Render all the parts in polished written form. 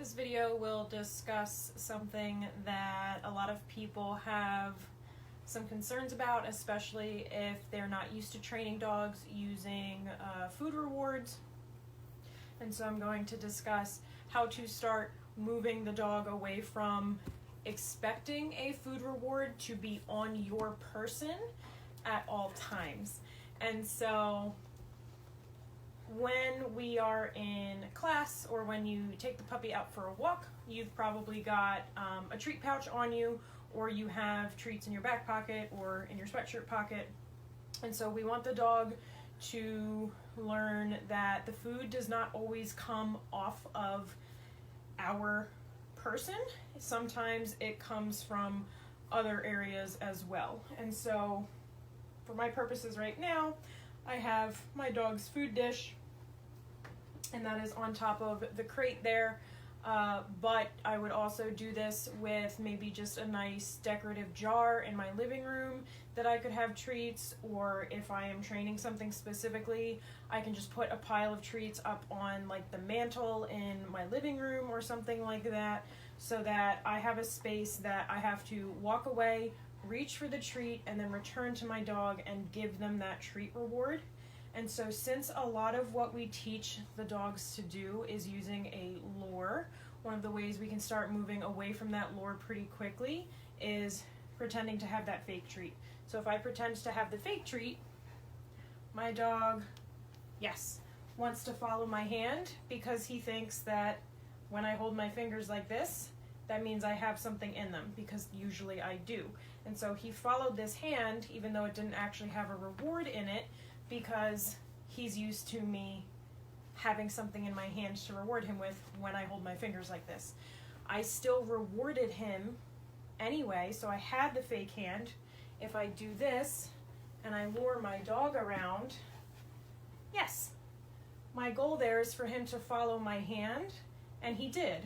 This video will discuss something that a lot of people have some concerns about, especially if they're not used to training dogs using food rewards. And so I'm going to discuss how to start moving the dog away from expecting a food reward to be on your person at all times. And so when we are in class or when you take the puppy out for a walk, you've probably got a treat pouch on you, or you have treats in your back pocket or in your sweatshirt pocket. And so we want the dog to learn that the food does not always come off of our person. Sometimes it comes from other areas as well. And so for my purposes right now, I have my dog's food dish, and that is on top of the crate there. But I would also do this with maybe just a nice decorative jar in my living room that I could have treats, or if I am training something specifically, I can just put a pile of treats up on like the mantle in my living room or something like that, so that I have a space that I have to walk away, reach for the treat, and then return to my dog and give them that treat reward. And so since a lot of what we teach the dogs to do is using a lure, one of the ways we can start moving away from that lure pretty quickly is pretending to have that fake treat. So if I pretend to have the fake treat, my dog, yes, wants to follow my hand because he thinks that when I hold my fingers like this, that means I have something in them, because usually I do. And so he followed this hand even though it didn't actually have a reward in it, because he's used to me having something in my hand to reward him with when I hold my fingers like this. I still rewarded him anyway, so I had the fake hand. If I do this and I lure my dog around, yes, my goal there is for him to follow my hand, and he did.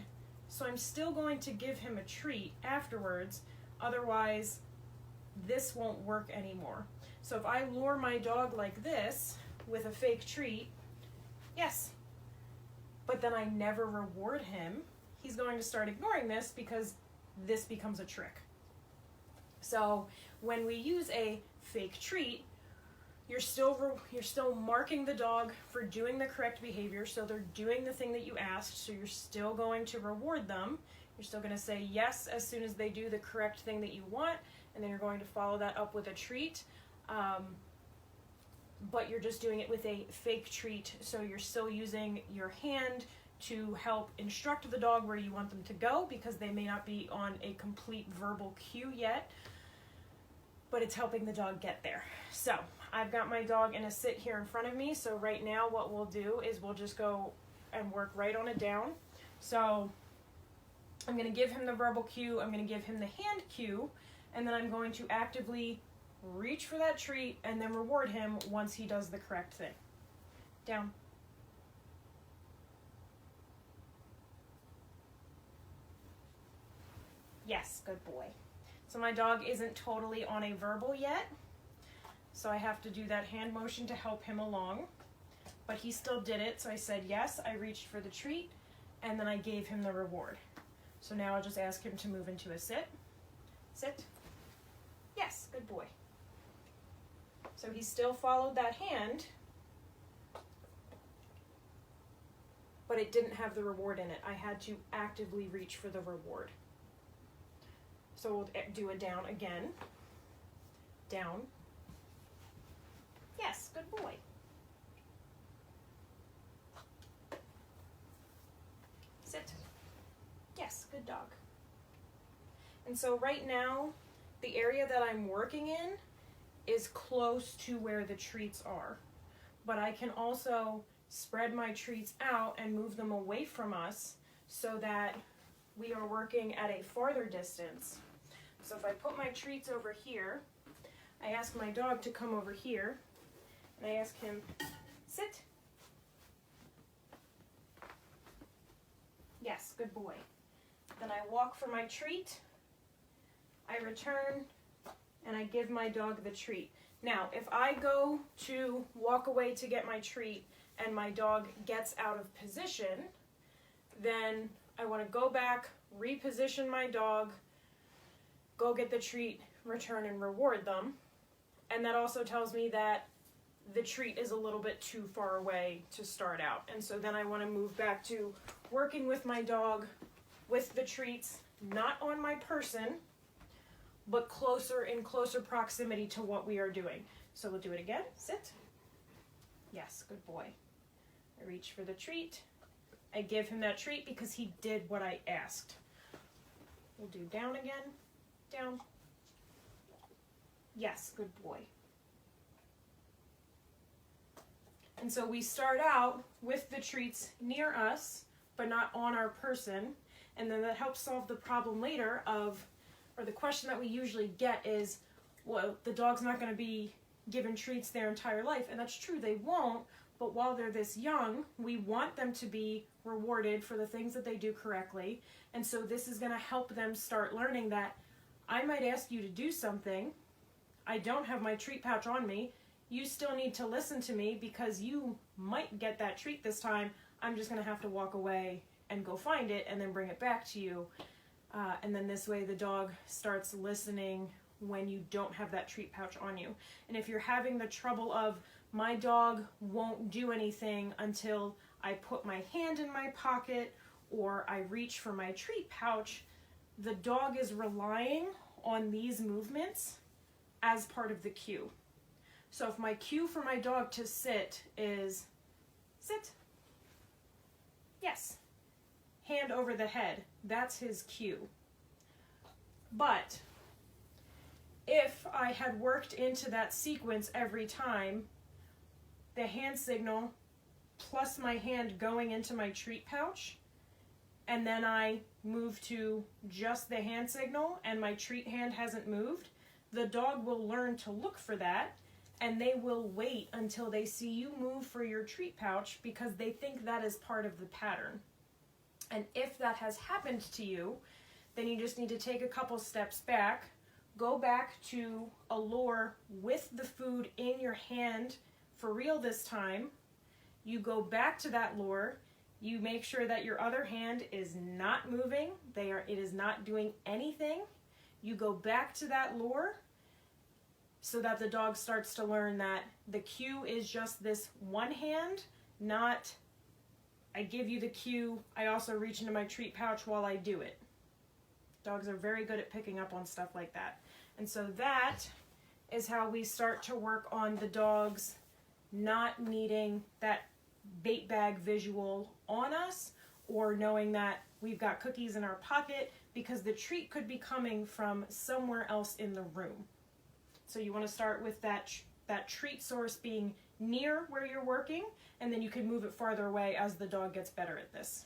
So I'm still going to give him a treat afterwards, otherwise this won't work anymore. So if I lure my dog like this with a fake treat, yes, but then I never reward him, he's going to start ignoring this because this becomes a trick. So when we use a fake treat, you're still marking the dog for doing the correct behavior, so they're doing the thing that you asked, so you're still going to reward them. You're still going to say yes as soon as they do the correct thing that you want, and then you're going to follow that up with a treat. But you're just doing it with a fake treat, so you're still using your hand to help instruct the dog where you want them to go, because they may not be on a complete verbal cue yet, but it's helping the dog get there. So I've got my dog in a sit here in front of me, so right now what we'll do is we'll just go and work right on it down. So I'm going to give him the verbal cue, I'm going to give him the hand cue, and then I'm going to actively reach for that treat and then reward him once he does the correct thing. Down. Yes, good boy. So my dog isn't totally on a verbal yet, so I have to do that hand motion to help him along, but he still did it. So I said yes, I reached for the treat, and then I gave him the reward. So now I'll just ask him to move into a sit. Sit. Yes, good boy. So he still followed that hand, but it didn't have the reward in it. I had to actively reach for the reward. So we'll do a down again. Down. Yes, good boy. Sit. Yes, good dog. And so right now, the area that I'm working in is close to where the treats are, but I can also spread my treats out and move them away from us so that we are working at a farther distance. So if I put my treats over here, I ask my dog to come over here, and I ask him, sit. Yes, good boy. Then I walk for my treat, I return, and I give my dog the treat. Now, if I go to walk away to get my treat and my dog gets out of position, then I want to go back, reposition my dog, go get the treat, return and reward them. And that also tells me that the treat is a little bit too far away to start out. And so then I want to move back to working with my dog with the treats, not on my person, but closer in closer proximity to what we are doing. So we'll do it again. Sit. Yes, good boy. I reach for the treat. I give him that treat because he did what I asked. We'll do down again. Down. Yes, good boy. And so we start out with the treats near us, but not on our person. And then that helps solve the problem later of, or the question that we usually get is, well, the dog's not going to be given treats their entire life. And that's true, they won't. But while they're this young, we want them to be rewarded for the things that they do correctly. And so this is going to help them start learning that I might ask you to do something. I don't have my treat pouch on me. You still need to listen to me because you might get that treat this time. I'm just going to have to walk away and go find it and then bring it back to you. And then this way the dog starts listening when you don't have that treat pouch on you. And if you're having the trouble of, my dog won't do anything until I put my hand in my pocket or I reach for my treat pouch, the dog is relying on these movements as part of the cue. So if my cue for my dog to sit is sit, yes, hand over the head, that's his cue. But if I had worked into that sequence every time, the hand signal plus my hand going into my treat pouch, and then I move to just the hand signal and my treat hand hasn't moved, the dog will learn to look for that and they will wait until they see you move for your treat pouch because they think that is part of the pattern. And if that has happened to you, then you just need to take a couple steps back, go back to a lure with the food in your hand for real this time. You go back to that lure, you make sure that your other hand is not moving, it is not doing anything. You go back to that lure so that the dog starts to learn that the cue is just this one hand, not I give you the cue, I also reach into my treat pouch while I do it. Dogs are very good at picking up on stuff like that. And so that is how we start to work on the dogs not needing that bait bag visual on us or knowing that we've got cookies in our pocket because the treat could be coming from somewhere else in the room. So you want to start with that treat source being near where you're working, and then you can move it farther away as the dog gets better at this.